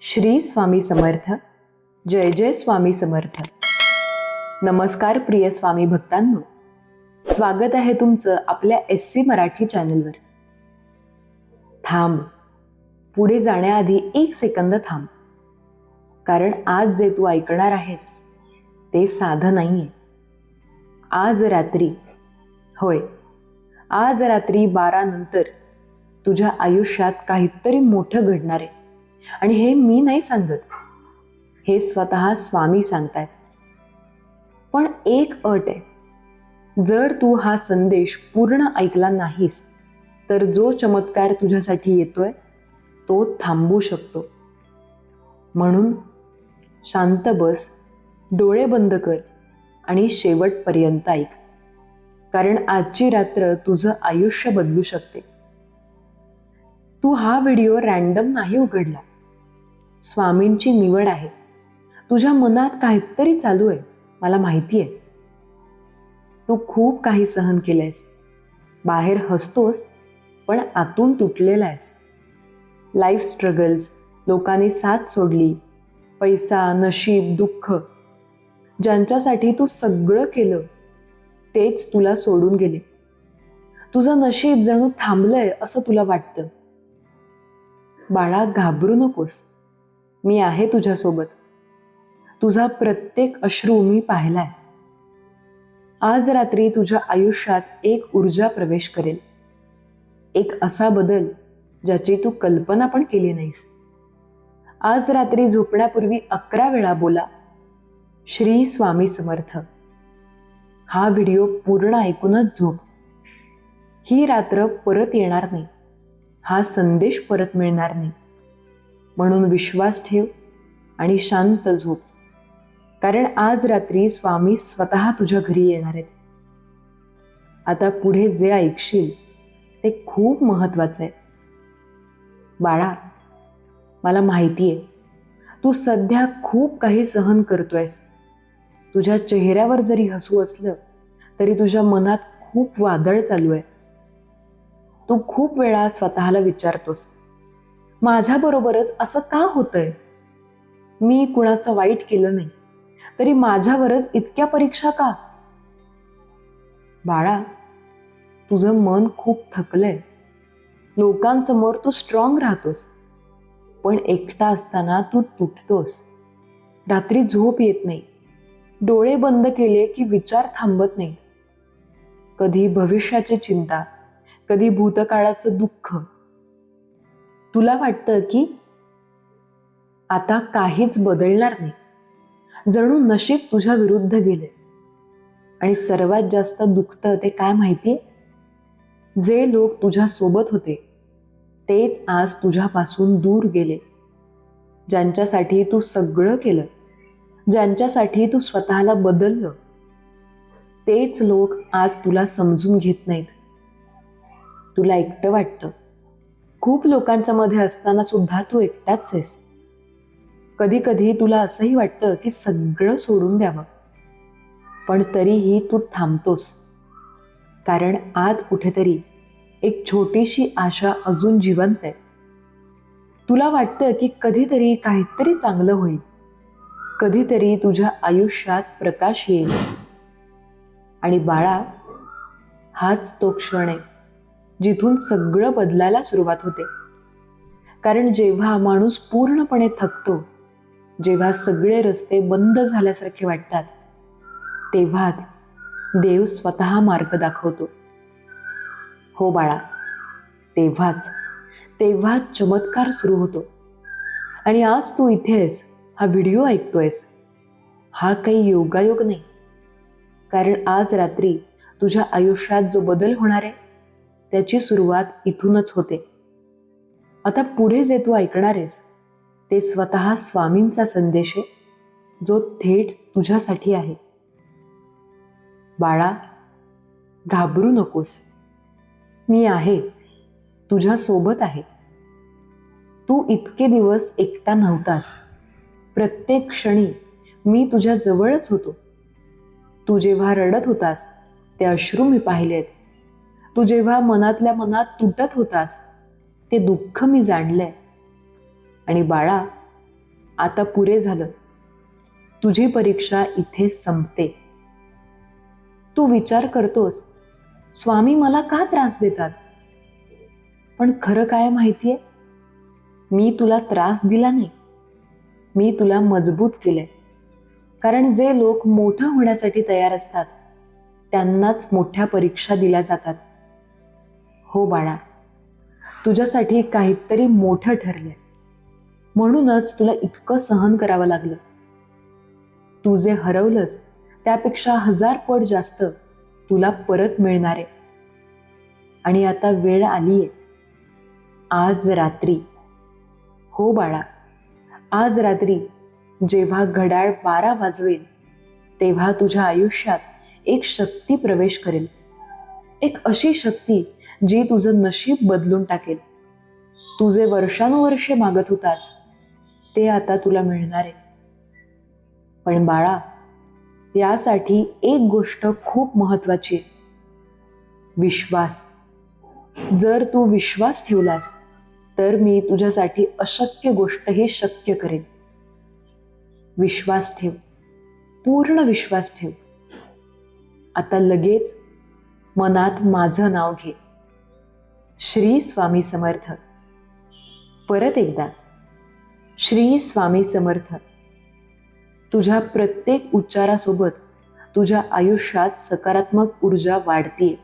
श्री स्वामी समर्थ. जय जय स्वामी समर्थ. नमस्कार प्रिय स्वामी भक्तांनो, स्वागत आहे तुमचं आपल्या SC मराठी चॅनलवर. थांब, पुढे जाण्याआधी 1 सेकंद थांब, कारण आज जे तू ऐकणार आहेस ते साधं नाहीये. आज रात्री, होय, आज रात्री 12 नंतर तुझ्या आयुष्यात काहीतरी मोठं घडणार आहे. आणि हे मी नाही सांगत, हे स्वतः स्वामी सांगतायत. पण एक अट आहे, जर तू हा संदेश पूर्ण ऐकला नाहीस तर जो चमत्कार तुझ्यासाठी येतोय तो थांबू शकतो. म्हणून शांत बस, डोळे बंद कर आणि शेवटपर्यंत ऐक, कारण आजची रात्र तुझं आयुष्य बदलू शकते. तू हा व्हिडिओ रँडम नाही उघडला, स्वामींची निवड आहे. तुझ्या मनात काहीतरी चालू आहे, मला माहिती आहे. तू खूप काही सहन केलंयस, बाहेर हसतोस पण आतून तुटलेला आहेस. लाईफ स्ट्रगल्स, लोकांनी साथ सोडली, पैसा, नशीब, दुःख, ज्यांच्यासाठी तू सगळं केलं तेच तुला सोडून गेले. तुझं नशीब जणू थांबलंय असं तुला वाटतं. बाळा, घाबरू नकोस, मी आहे तुझ्यासोबत. तुझा प्रत्येक अश्रू मी पाहिलाय. आज रात्री तुझ्या आयुष्यात एक ऊर्जा प्रवेश करेल, एक असा बदल ज्याची तू कल्पना पण केली नाहीस. आज रात्री झोपण्यापूर्वी 11 वेळा बोला, श्री स्वामी समर्थ. हा व्हिडिओ पूर्ण ऐकूनच झोप. ही रात्र परत येणार नाही, हा संदेश परत मिळणार नाही. म्हणून विश्वास ठेव आणि शांत झोप, कारण आज रात्री स्वामी स्वतः तुझ्या घरी येणार आहेत. आता पुढे जे ऐकशील ते खूप महत्वाचं आहे. बाळा, मला माहिती आहे, तू सध्या खूप काही सहन करतोयस. तुझ्या चेहऱ्यावर जरी हसू असलं तरी तुझ्या मनात खूप वादळ चालू आहे. तू खूप वेळा स्वतःला विचारतोस, माझ्याबरोबरच असं का होतंय? मी कुणाचं वाईट केलं नाही, तरी माझ्यावरच इतक्या परीक्षा का? बाळा, तुझं मन खूप थकलंय. लोकांसमोर तू स्ट्रॉंग राहतोस, पण एकटा असताना तू तुटतोस. रात्री झोप येत नाही, डोळे बंद केले की विचार थांबत नाहीत. कधी भविष्याची चिंता, कधी भूतकाळाचं दुःख. तुला वाटतं की आता काहीच बदलणार नाही, जणू नशीब तुझ्या विरुद्ध गेले. आणि सर्वात जास्त दुखतं ते काय माहितीये? जे लोक तुझ्या सोबत होते तेच आज तुझ्यापासून दूर गेले. ज्यांच्यासाठी तू सगळं केलं, ज्यांच्यासाठी तू स्वतःला बदललं, तेच लोक आज तुला समजून घेत नाहीत. तुला एकटं वाटतं. खूप लोकांच्या मध्ये असताना सुद्धा तू एकटाच आहेस. कधी कधी तुला असंही वाटतं की सगळं सोडून द्यावं, पण तरीही तू थांबतोस, कारण आत कुठेतरी एक छोटीशी आशा अजून जिवंत आहे. तुला वाटतं की कधीतरी काहीतरी चांगलं होईल, कधीतरी तुझ्या आयुष्यात प्रकाश येईल. आणि बाळा, हाच तो क्षण आहे जिथून सगळं बदलायला सुरुवात होते. कारण जेव्हा माणूस पूर्णपणे थकतो, जेव्हा सगळे रस्ते बंद झाल्यासारखे वाटतात, तेव्हाच देव स्वतः मार्ग दाखवतो. हो बाळा, तेव्हाच चमत्कार सुरू होतो. आणि आज तू इथे आहेस, हा व्हिडिओ ऐकतोयस, हा काही योगायोग नाही. कारण आज रात्री तुझ्या आयुष्यात जो बदल होणार आहे त्याची सुरुवात इथूनच होते. आता पुढे जे तू ऐकणार आहेस ते स्वतः स्वामींचा संदेश आहे, जो थेट तुझ्यासाठी आहे. बाळा, घाबरू नकोस, मी आहे, तुझ्या सोबत आहे. तू इतके दिवस एकटा नव्हतास. प्रत्येक क्षणी मी तुझ्या जवळच होतो. तू जेव्हा रडत होतास ते अश्रू मी पाहिलेत. तू जेव्हा मनातल्या मनात तुटत होतास ते दुःख मी जाणलंय. आणि बाळा, आता पुरे झालं. तुझी परीक्षा इथे संपते. तू विचार करतोस, स्वामी मला का त्रास देतात? पण खरं काय माहितीये? मी तुला त्रास दिला नाही, मी तुला मजबूत केलंय. कारण जे लोक मोठं होण्यासाठी तयार असतात त्यांनाच मोठ्या परीक्षा दिल्या जातात. हो बाळा, तुझ्यासाठी काहीतरी मोठं ठरलंय, म्हणूनच तुला इतकं सहन करावं लागलं. तू जे हरवलंस त्यापेक्षा 1000 पट जास्त तुला परत मिळणार आहे. आणि आता वेळ आलीये. आज रात्री, हो बाळा, आज रात्री जेव्हा घड्याळ 12 वाजवेल तेव्हा तुझ्या आयुष्यात एक शक्ती प्रवेश करेल. एक अशी शक्ती जी तुझं नशीब बदलून टाकेल. तू जे वर्षानुवर्षे मागत होतास ते आता तुला मिळणार आहे. पण बाळा, यासाठी एक गोष्ट खूप महत्वाची आहे, विश्वास. जर तू विश्वास ठेवलास तर मी तुझ्यासाठी अशक्य गोष्टही शक्य करेन. विश्वास ठेव, पूर्ण विश्वास ठेव. आता लगेच मनात माझं नाव घे, श्री स्वामी समर्थ. परत एकदा, श्री स्वामी समर्थ. तुझ्या प्रत्येक उच्चारासोबत तुझ्या आयुष्यात सकारात्मक ऊर्जा वाढतीये.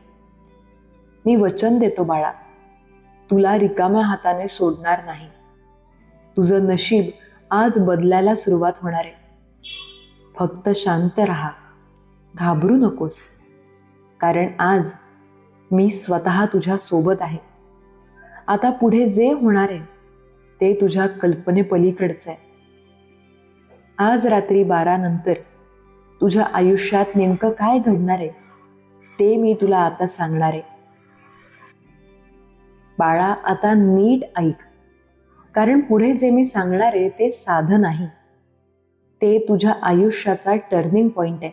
मी वचन देतो बाळा, तुला रिकाम्या हाताने सोडणार नाही. तुझं नशीब आज बदलायला सुरुवात होणार आहे. फक्त शांत राहा, घाबरू नकोस. कारण आज मी स्वतः तुझ्या सोबत आहे. आता पुढे जे होणार आहे ते तुझ्या कल्पनेपलीकडचं आहे. आज रात्री 12 नंतर तुझ्या आयुष्यात नेमकं काय घडणार आहे ते मी तुला आता सांगणार आहे. बाळा, आता नीट ऐक. कारण पुढे जे मी सांगणार आहे ते साधं नाही, ते तुझ्या आयुष्याचा टर्निंग पॉइंट आहे.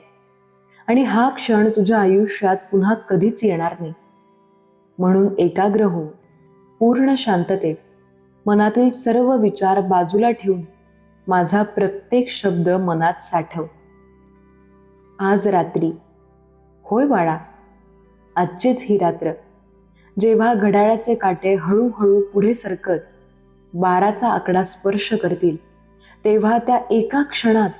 आणि हा क्षण तुझ्या आयुष्यात पुन्हा कधीच येणार नाही. म्हणून एकाग्र हो, पूर्ण शांततेत मनातील सर्व विचार बाजूला ठेवून माझा प्रत्येक शब्द मनात साठव. आज रात्री, होय बाळा, आजचीच ही रात्र, जेव्हा घड्याळाचे काटे हळूहळू पुढे सरकत 12चा आकडा स्पर्श करतील तेव्हा त्या एका क्षणात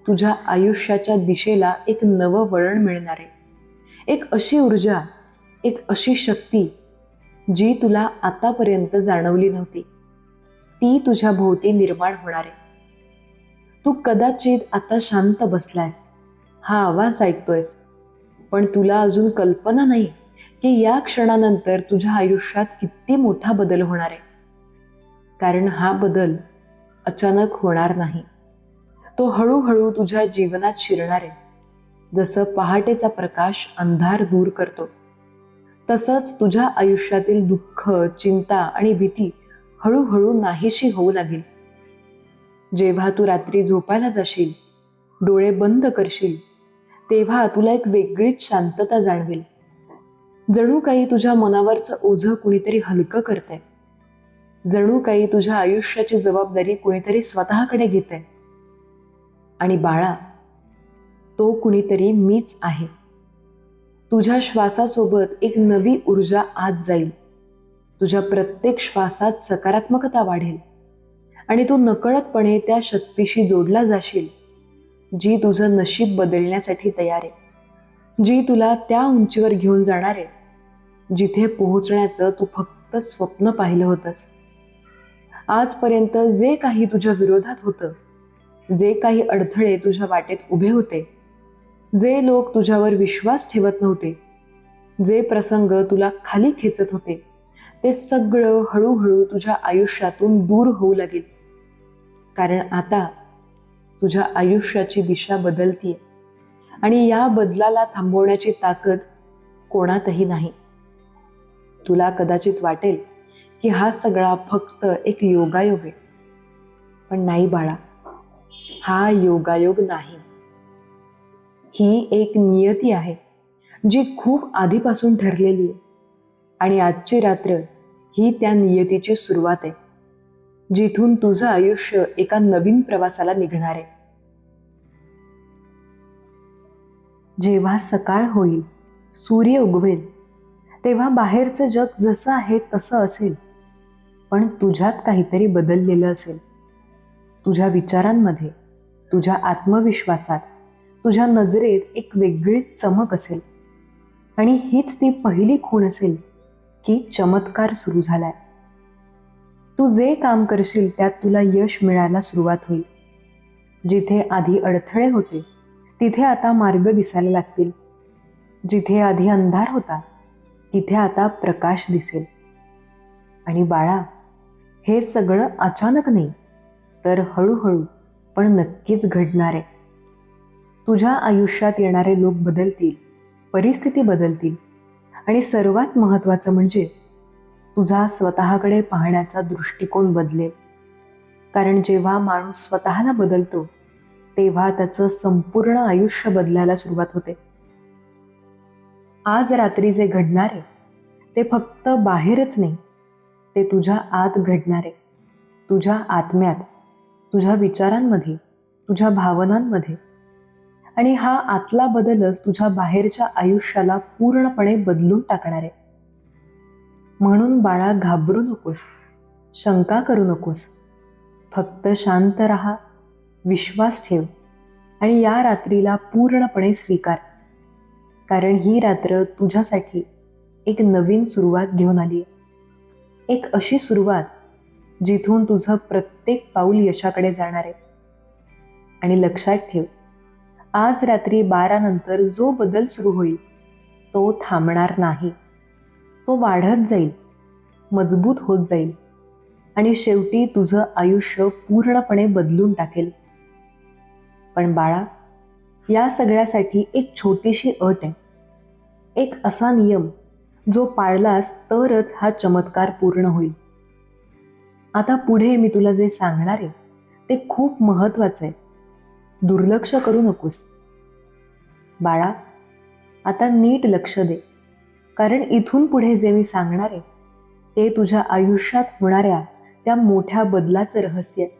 तुझ्या आयुष्याच्या दिशेला एक नवं वळण मिळणार आहे. एक अशी ऊर्जा, एक अशी शक्ती जी तुला आतापर्यंत जाणवली नव्हती, ती तुझ्या भोवती निर्माण होणार आहे. तू कदाचित आता शांत बसलायस, हा आवाज ऐकतोयस, पण तुला अजून कल्पना नाही की या क्षणानंतर तुझ्या आयुष्यात किती मोठा बदल होणार आहे. कारण हा बदल अचानक होणार नाही, तो हळूहळू तुझ्या जीवनात शिरणार आहे. जसं पहाटेचा प्रकाश अंधार दूर करतो, तसंच तुझ्या आयुष्यातील दुःख, चिंता आणि भीती हळूहळू नाहीशी होऊ लागेल. जेव्हा तू रात्री झोपायला जाशील, डोळे बंद करशील, तेव्हा तुला एक वेगळीच शांतता जाणवेल. जणू काही तुझ्या मनावरचं ओझं कुणीतरी हलकं करतंय. जणू काही तुझ्या आयुष्याची जबाबदारी कुणीतरी स्वतःकडे घेतंय. आणि बाळा, तो कुणीतरी मीच आहे. तुझ्या श्वासासोबत एक नवी ऊर्जा आत जाईल. तुझ्या प्रत्येक श्वासात सकारात्मकता वाढेल आणि तू नकळतपणे त्या शक्तीशी जोडला जाशील जी तुझं नशीब बदलण्यासाठी तयार आहे, जी तुला त्या उंचीवर घेऊन जाणार आहे जिथे पोहोचण्याचं तू फक्त स्वप्न पाहिलं होतंस. आजपर्यंत जे काही तुझ्या विरोधात होतं, जे काही अडथळे तुझ्या वाटेत उभे होते, जे लोक तुझ्यावर विश्वास ठेवत नव्हते, जे प्रसंग तुला खाली खेचत होते, ते सगळं हळूहळू तुझ्या आयुष्यातून दूर होऊ लागेल. कारण आता तुझ्या आयुष्याची दिशा बदलतीये आणि या बदलाला थांबवण्याची ताकद कोणातही नाही. तुला कदाचित वाटेल की हा सगळा फक्त एक योगायोग आहे, पण नाही बाळा, हा योगायोग नाही. ही एक नियती आहे जी खूप आधीपासून ठरलेली आहे आणि आजची रात्र ही त्या नियतीची सुरुवात आहे. जिथून तुझं आयुष्य एका नवीन प्रवासाला निघणार आहे. जेव्हा सकाळ होईल, सूर्य उगवेल, तेव्हा बाहेरचं जग जसं आहे तसं असेल, पण तुझ्यात काहीतरी बदललेलं असेल. तुझ्या विचारांमध्ये, तुझ्या आत्मविश्वासात, तुझ्या नजरेत एक वेगळीच चमक असेल. आणि हीच ती पहिली खूण असेल की चमत्कार सुरू झालाय. तू जे काम करशील त्यात तुला यश मिळायला सुरुवात होईल. जिथे आधी अडथळे होते तिथे आता मार्ग दिसायला लागतील. जिथे आधी अंधार होता तिथे आता प्रकाश दिसेल. आणि बाळा, हे सगळं अचानक नाही, तर हळूहळू पण नक्कीच घडणार आहे. तुझ्या आयुष्यात येणारे लोक बदलतील, परिस्थिती बदलतील, आणि सर्वात महत्त्वाचं म्हणजे तुझा स्वतःकडे पाहण्याचा दृष्टिकोन बदलेल. कारण जेव्हा माणूस स्वतःला बदलतो तेव्हा त्याचं संपूर्ण आयुष्य बदलायला सुरुवात होते. आज रात्री जे घडणार आहे ते फक्त बाहेरच नाही, ते तुझ्या आत घडणार आहे. तुझ्या आत्म्यात, तुझ्या विचारांमध्ये, तुझ्या भावनांमध्ये. आणि हा आतला बदलच तुझ्या बाहेरच्या आयुष्याला पूर्णपणे बदलून टाकणार आहे. म्हणून बाळा, घाबरू नकोस, शंका करू नकोस. फक्त शांत राहा, विश्वास ठेव आणि या रात्रीला पूर्णपणे स्वीकार. कारण ही रात्र तुझ्यासाठी एक नवीन सुरुवात घेऊन आली आहे. एक अशी सुरुवात जिथून तुझं प्रत्येक पाऊल यशाकडे जाणार आहे. आणि लक्षात ठेव, आज रात्री 12 नंतर जो बदल सुरू होईल तो थांबणार नाही. तो वाढत जाईल, मजबूत होत जाईल आणि शेवटी तुझं आयुष्य पूर्णपणे बदलून टाकेल. पण बाळा, या सगळ्यासाठी एक छोटीशी अट आहे. एक असा नियम जो पाळलास तरच हा चमत्कार पूर्ण होईल. आता पुढे मी तुला जे सांगणार आहे ते खूप महत्त्वाचं आहे. दुर्लक्ष करू नकोस. बाळा, आता नीट लक्ष दे. कारण इथून पुढे जे मी सांगणार आहे ते तुझ्या आयुष्यात होणाऱ्या त्या मोठ्या बदलाचं रहस्य आहे.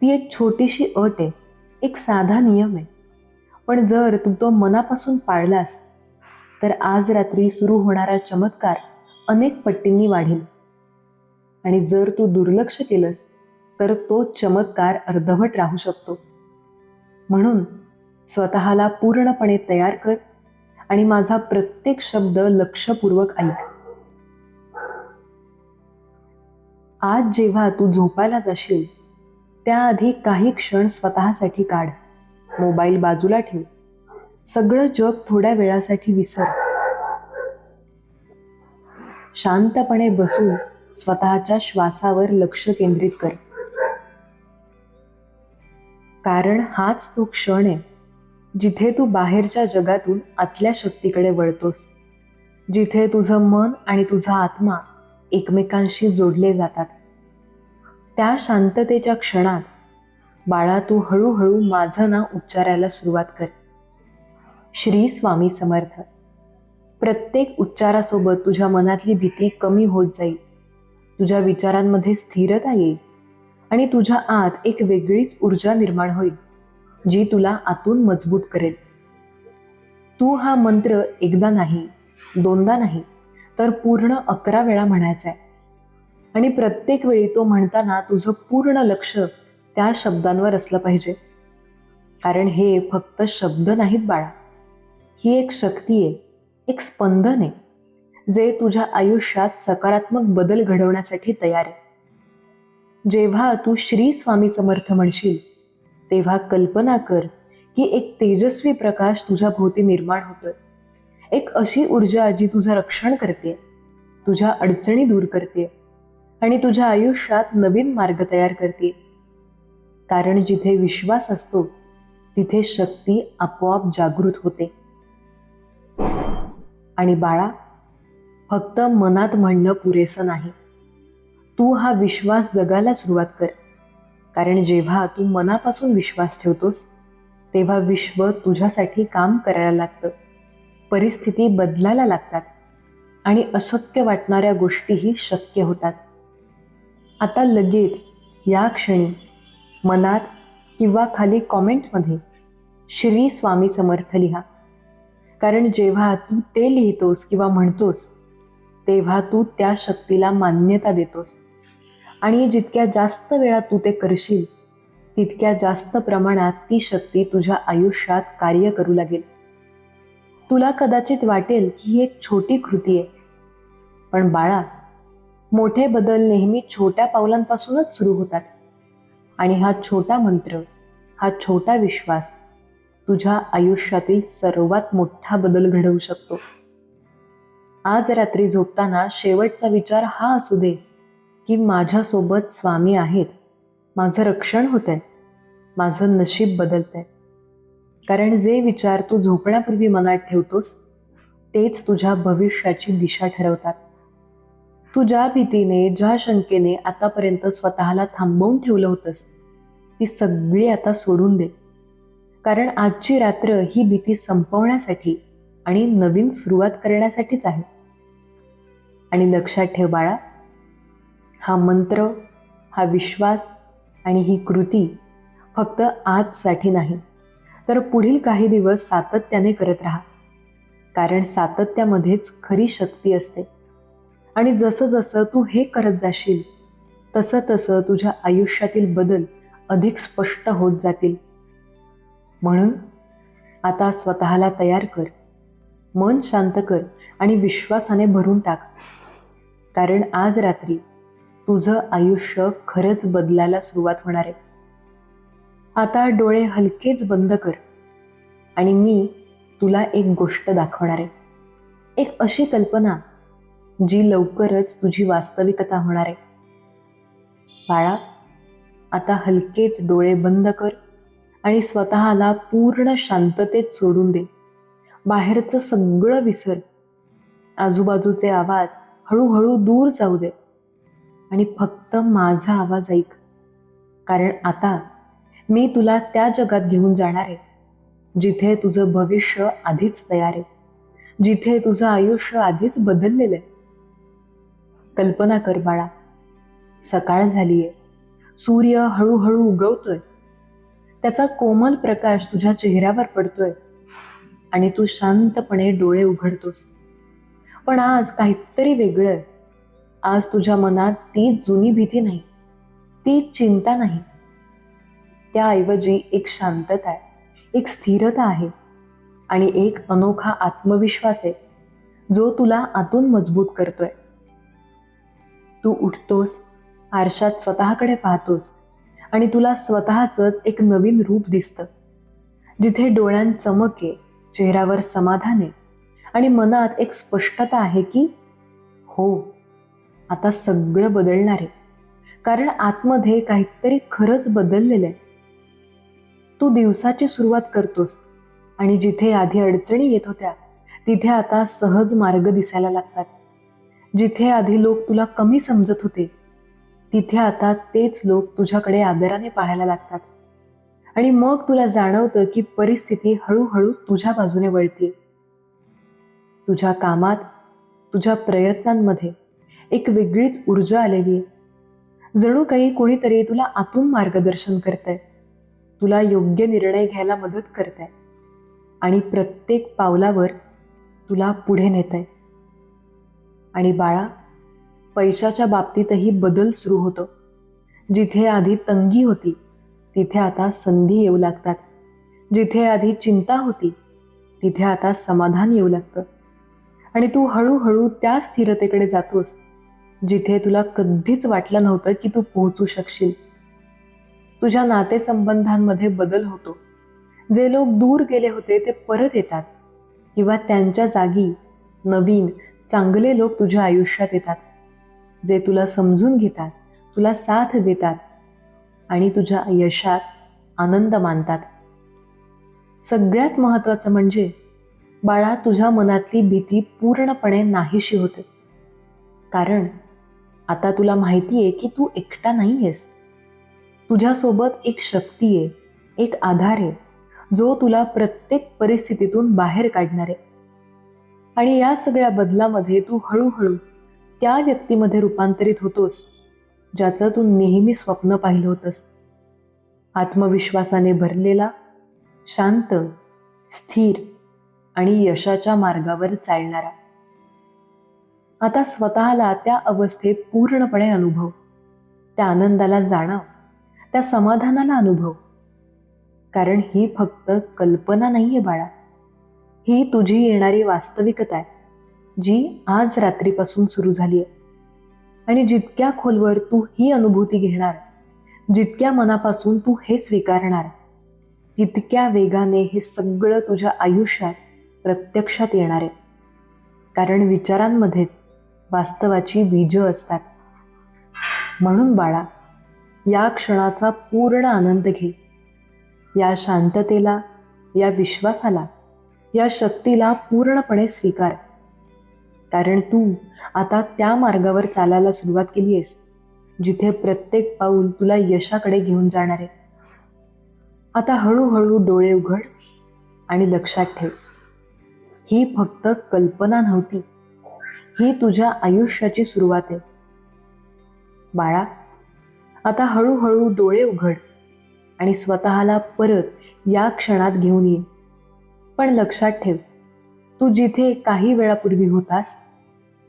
ती एक छोटीशी अट आहे, एक साधा नियम आहे. पण जर तू तो मनापासून पाळलास तर आज रात्री सुरू होणारा चमत्कार अनेक पटींनी वाढेल. आणि जर तू दुर्लक्ष केलंस तर तो चमत्कार अर्धवट राहू शकतो. म्हणून स्वतःला पूर्णपणे तयार कर आणि माझा प्रत्येक शब्द लक्षपूर्वक ऐक. आज जेव्हा तू झोपायला जाशील त्याआधी काही क्षण स्वतःसाठी काढ. मोबाईल बाजूला ठेव. सगळं जग थोड्या वेळासाठी विसर. शांतपणे बसून स्वतःच्या श्वासावर लक्ष केंद्रित कर. कारण हाच तो क्षण आहे जिथे तू बाहेरच्या जगातून आतल्या शक्तीकडे वळतोस. जिथे तुझं मन आणि तुझा आत्मा एकमेकांशी जोडले जातात. त्या शांततेच्या क्षणात बाळा, तू हळूहळू माझं नाव उच्चारायला सुरुवात कर. श्री स्वामी समर्थ. प्रत्येक उच्चारासोबत तुझ्या मनातली भीती कमी होत जाईल. तुझ्या विचारांमध्ये स्थिरता येईल आणि तुझ्या आत एक वेगळीच ऊर्जा निर्माण होईल जी तुला आतून मजबूत करेल. तू हा मंत्र एकदा नाही, दोनदा नाही, तर पूर्ण 11 वेळा म्हणायचा आहे. आणि प्रत्येक वेळी तो म्हणताना तुझं पूर्ण लक्ष त्या शब्दांवर असलं पाहिजे. कारण हे फक्त शब्द नाहीत बाळा, ही एक शक्ती आहे, एक स्पंदन आहे जे तुझ्या आयुष्यात सकारात्मक बदल घडवण्यासाठी तयार आहे. जेव्हा तू श्री स्वामी समर्थ म्हणशील तेव्हा कल्पना कर की एक तेजस्वी प्रकाश तुझ्या भोवती निर्माण होतोय. एक अशी ऊर्जा जी तुझं रक्षण करते, तुझ्या अडचणी दूर करते आणि तुझ्या आयुष्यात नवीन मार्ग तयार करते. कारण जिथे विश्वास असतो तिथे शक्ती आपोआप जागृत होते. आणि बाळा, फक्त मनात म्हणणं पुरेसं नाही. तू हा विश्वास जगायला सुरुवात कर. कारण जेव्हा तू मनापासून विश्वास ठेवतोस तेव्हा विश्व तुझ्यासाठी काम करायला लागतं. परिस्थिती बदलायला लागतात आणि अशक्य वाटणाऱ्या गोष्टीही शक्य होतात. आता लगेच या क्षणी मनात किंवा खाली कॉमेंटमध्ये श्री स्वामी समर्थ लिहा. कारण जेव्हा तू ते लिहितोस किंवा म्हणतोस तेव्हा तू त्या शक्तीला मान्यता देतोस. आणि जितक्या जास्त वेळा तू ते करशील तितक्या जास्त प्रमाणात ती शक्ती तुझ्या आयुष्यात कार्य करू लागेल. तुला कदाचित वाटेल की ही एक छोटी कृती आहे, पण बाळा, मोठे बदल नेहमी छोट्या पावलांपासूनच सुरू होतात. आणि हा छोटा मंत्र, हा छोटा विश्वास तुझ्या आयुष्यातील सर्वात मोठा बदल घडवू शकतो. आज रात्री झोपताना शेवटचा विचार हा असू दे की माझ्यासोबत स्वामी आहेत, माझं रक्षण होतंय, माझं नशीब बदलतंय. कारण जे विचार तू झोपण्यापूर्वी मनात ठेवतोस तेच तुझ्या भविष्याची दिशा ठरवतात. तू ज्या भीतीने, ज्या शंकेने आतापर्यंत स्वतःला थांबवून ठेवलं होतंस ती सगळी आता सोडून दे. कारण आजची रात्र ही भीती संपवण्यासाठी आणि नवीन सुरुवात करण्यासाठीच आहे. आणि लक्षात ठेव बाळा, हा मंत्र, हा विश्वास आणि ही कृती फक्त आजसाठी नाही, तर पुढील काही दिवस सातत्याने करत राहा. कारण सातत्यामध्येच खरी शक्ती असते. आणि जसं जसं तू हे करत जाशील तसं तसं तुझ्या आयुष्यातील बदल अधिक स्पष्ट होत जातील. म्हणून आता स्वतःला तयार कर, मन शांत कर आणि विश्वासाने भरून टाक. कारण आज रात्री तुझं आयुष्य खरंच बदलायला सुरुवात होणार आहे. आता डोळे हलकेच बंद कर आणि मी तुला एक गोष्ट दाखवणार आहे. एक अशी कल्पना जी लवकरच तुझी वास्तविकता होणार आहे. बाळा, आता हलकेच डोळे बंद कर आणि स्वतःला पूर्ण शांततेत सोडून दे. बाहेरचं सगळं विसर. आजूबाजूचे आवाज हळूहळू दूर जाऊ दे आणि फक्त माझा आवाज ऐक. कारण आता मी तुला त्या जगात घेऊन जाणार आहे जिथे तुझं भविष्य आधीच तयार आहे, जिथे तुझं आयुष्य आधीच बदललेलं आहे. कल्पना कर बाळा, सकाळ झालीये, सूर्य हळूहळू उगवतोय, त्याचा कोमल प्रकाश तुझ्या चेहऱ्यावर पडतोय आणि तू शांतपणे डोळे उघडतोस. पण आज काहीतरी वेगळं आहे. आज तुझ्या मनात ती जुनी भीती नाही, ती चिंता नाही. त्याऐवजी एक शांतता आहे, एक स्थिरता आहे आणि एक अनोखा आत्मविश्वास आहे जो तुला आतून मजबूत करतोय. तू उठतोस, आरशात स्वतःकडे पाहतोस आणि तुला स्वतःचंच एक नवीन रूप दिसतं, जिथे डोळ्यांत चमक आहे, चेहऱ्यावर समाधान आहे आणि मनात एक स्पष्टता आहे की हो, आता सगळं बदलणार आहे. कारण आतमध्ये काहीतरी खरंच बदललेलं आहे. तू दिवसाची सुरुवात करतोस आणि जिथे आधी अडचणी येत होत्या तिथे आता सहज मार्ग दिसायला लागतात. जिथे आधी लोक तुला कमी समजत होते तिथे आता तेच लोक तुझ्याकडे आदराने पाहायला लागतात. आणि मग तुला जाणवतं की परिस्थिती हळूहळू तुझ्या बाजूने वळते. तुझ्या कामात, तुझ्या प्रयत्नांमध्ये एक वेगळीच ऊर्जा आलेली आहे. जणू काही कोणीतरी तुला आतून मार्गदर्शन करतंय, तुला योग्य निर्णय घ्यायला मदत करतंय आणि प्रत्येक पावलावर तुला पुढे नेतंय. आणि बाळा, पैशाच्या बाबतीतही बदल सुरू होतो. जिथे आधी तंगी होती तिथे आता संधी येऊ लागतात. जिथे आधी चिंता होती तिथे आता समाधान येऊ लागतं. आणि तू हळूहळू त्या स्थिरतेकडे जातोस जिथे तुला कधीच वाटलं नव्हतं की तू पोहोचू शकशील. तुझ्या नातेसंबंधांमध्ये बदल होतो. जे लोक दूर गेले होते ते परत येतात किंवा त्यांच्या जागी नवीन चांगले लोक तुझ्या आयुष्यात येतात, जे तुला समजून घेतात, तुला साथ देतात आणि तुझ्या यशात आनंद मानतात. सगळ्यात महत्त्वाचं म्हणजे बाळा, तुझ्या मनातली भीती पूर्णपणे नाहीशी होते. कारण आता तुला माहिती आहे की तू एकटा नाही आहेस. तुझ्यासोबत एक शक्ती आहे, एक आधार आहे जो तुला प्रत्येक परिस्थितीतून बाहेर काढणार आहे. आणि या सगळ्या बदलामध्ये तू हळूहळू त्या व्यक्तीमध्ये रूपांतरित होतोस ज्याचं तू नेहमी स्वप्न पाहिलं होतंस. आत्मविश्वासाने भरलेला, शांत, स्थिर आणि यशाच्या मार्गावर चालणारा. आता स्वतःला त्या अवस्थेत पूर्णपणे अनुभव, त्या आनंदाला जाणव, त्या समाधानाला अनुभव. कारण ही फक्त कल्पना नाहीये बाळा, ही तुझी येणारी वास्तविकता आहे, जी आज रात्रीपासून सुरू झाली आहे. आणि जितक्या खोलवर तू ही अनुभूती घेणार, जितक्या मनापासून तू हे स्वीकारणार, तितक्या वेगाने हे सगळं तुझ्या आयुष्यात प्रत्यक्षात येणार आहे. कारण विचारांमध्येच वास्तवाची बीजं असतात. म्हणून बाळा, या क्षणाचा पूर्ण आनंद घे. या शांततेला, या विश्वासाला, या शक्तीला पूर्णपणे स्वीकार. कारण तू आता त्या मार्गावर चालायला सुरुवात केली आहेस, जिथे प्रत्येक पाऊल तुला यशाकडे घेऊन जाणार आहे. आता हळूहळू डोळे उघड आणि लक्षात ठेव, ही फक्त कल्पना नव्हती, ही तुझ्या आयुष्याची सुरुवात आहे. बाळा, आता हळूहळू डोळे उघड आणि स्वतःला परत या क्षणात घेऊन ये. पण लक्षात ठेव, तू जिथे काही वेळापूर्वी होतास,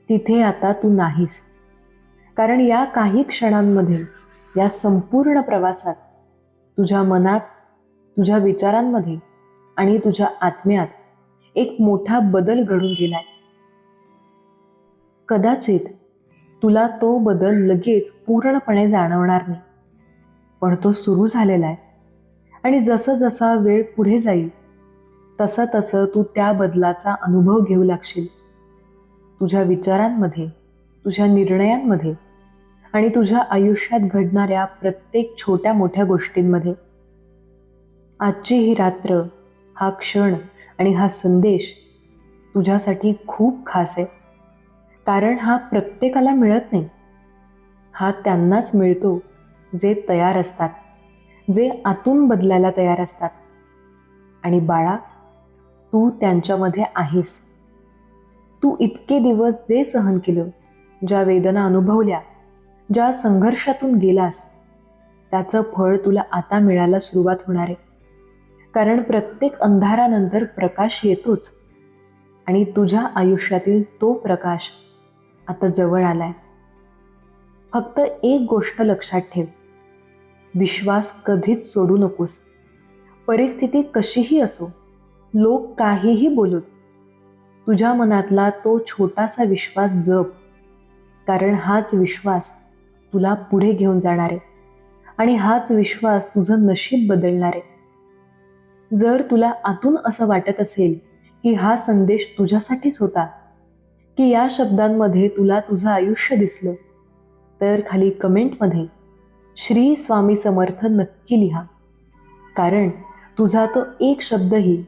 तिथे आता तू नाहीस. कारण या काही क्षणांमध्ये, या संपूर्ण प्रवासात तुझ्या मनात, तुझ्या विचारांमध्ये आणि तुझ्या आत्म्यात एक मोठा बदल घडून गेलाय. कदाचित तुला तो बदल लगेच पूर्णपणे जाणवणार नाही, पण तो सुरू झालेला आहे. आणि जसं जसा वेळ पुढे जाईल, तसं तसं तू त्या बदलाचा अनुभव घेऊ लागशील. तुझ्या विचारांमध्ये, तुझ्या निर्णयांमध्ये आणि तुझ्या आयुष्यात घडणाऱ्या प्रत्येक छोट्या मोठ्या गोष्टींमध्ये. आजची ही रात्र, हा क्षण आणि हा संदेश तुझ्यासाठी खूप खास आहे. कारण हा प्रत्येकाला मिळत नाही. हा त्यांनाच मिळतो जे तयार असतात, जे आतून बदलायला तयार असतात. आणि बाळा, तू त्यांच्यामध्ये आहेस. तू इतके दिवस जे सहन केलं, ज्या वेदना अनुभवल्या, ज्या संघर्षातून गेलास, त्याचं फळ तुला आता मिळायला सुरुवात होणार आहे. कारण प्रत्येक अंधारानंतर प्रकाश येतोच, आणि तुझ्या आयुष्यातील तो प्रकाश आता जवळ आलाय. फक्त एक गोष्ट लक्षात ठेव, विश्वास कधीच सोडू नकोस. परिस्थिती कशीही असो, लोक काहीही बोलत, तुझ्या मनातला तो छोटासा विश्वास जप. कारण हाच विश्वास तुला पुढे घेऊन जाणार आहे, आणि हाच विश्वास तुझं नशीब बदलणार आहे. जर तुला आतून असं वाटत असेल की हा संदेश तुझ्यासाठीच होता, की या शब्दांमध्ये तुला तुझं आयुष्य दिसलं, तर खाली कमेंटमध्ये श्री स्वामी समर्थ नक्की लिहा. कारण तुझा तो एक शब्दही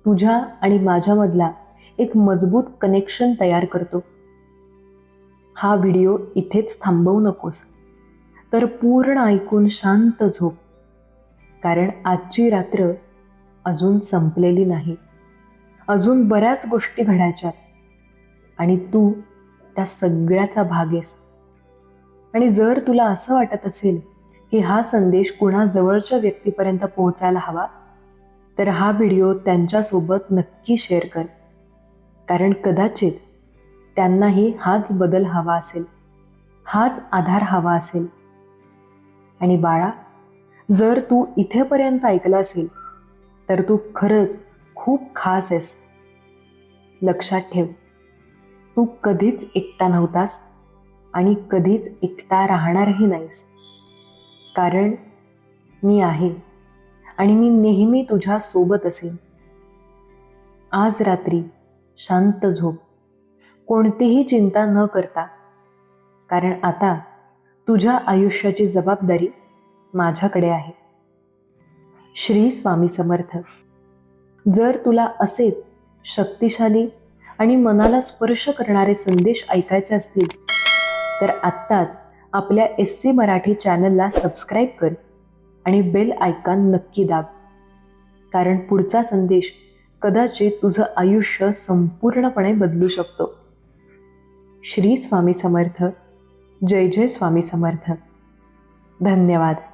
तुझ्या आणि माझ्यामधला एक मजबूत कनेक्शन तयार करतो. हा व्हिडिओ इथेच थांबवू नकोस, तर पूर्ण ऐकून शांत झोप. कारण आजची रात्र अजून संपलेली नाही. अजून बऱ्याच गोष्टी घडायच्यात, आणि तू त्या सगळ्याचा भाग आहेस. आणि जर तुला असं वाटत असेल की हा संदेश कुणा जवळच्या व्यक्तीपर्यंत पोहोचायला हवा, तर हा व्हिडिओ त्यांच्यासोबत नक्की शेअर कर. कारण कदाचित त्यांनाही हाच बदल हवा असेल, हाच आधार हवा असेल. आणि बाळा, जर तू इथेपर्यंत ऐकलं असेल, तर तू खरंच खूप खास आहेस. लक्षात ठेव, तू कधीच एकटा नव्हतास आणि कधीच एकटा राहणारही नाहीस. कारण मी आहे, आणि मी नेहमी तुझ्या सोबत असेन. आज रात्री शांत झोप, कोणतीही चिंता न करता. कारण आता तुझ्या आयुष्याची जबाबदारी माझ्याकडे आहे. श्री स्वामी समर्थ. जर तुला असेच शक्तिशाली आणि मनाला स्पर्श करणारे संदेश ऐकायचे असतील, तर आत्ताच आपल्या SC मराठी चॅनलला सबस्क्राईब कर आणि बेल आयकॉन नक्की दाब. कारण पुढचा संदेश कदाचित तुझं आयुष्य संपूर्णपणे बदलू शकतो. श्री स्वामी समर्थ. जय जय स्वामी समर्थ. धन्यवाद.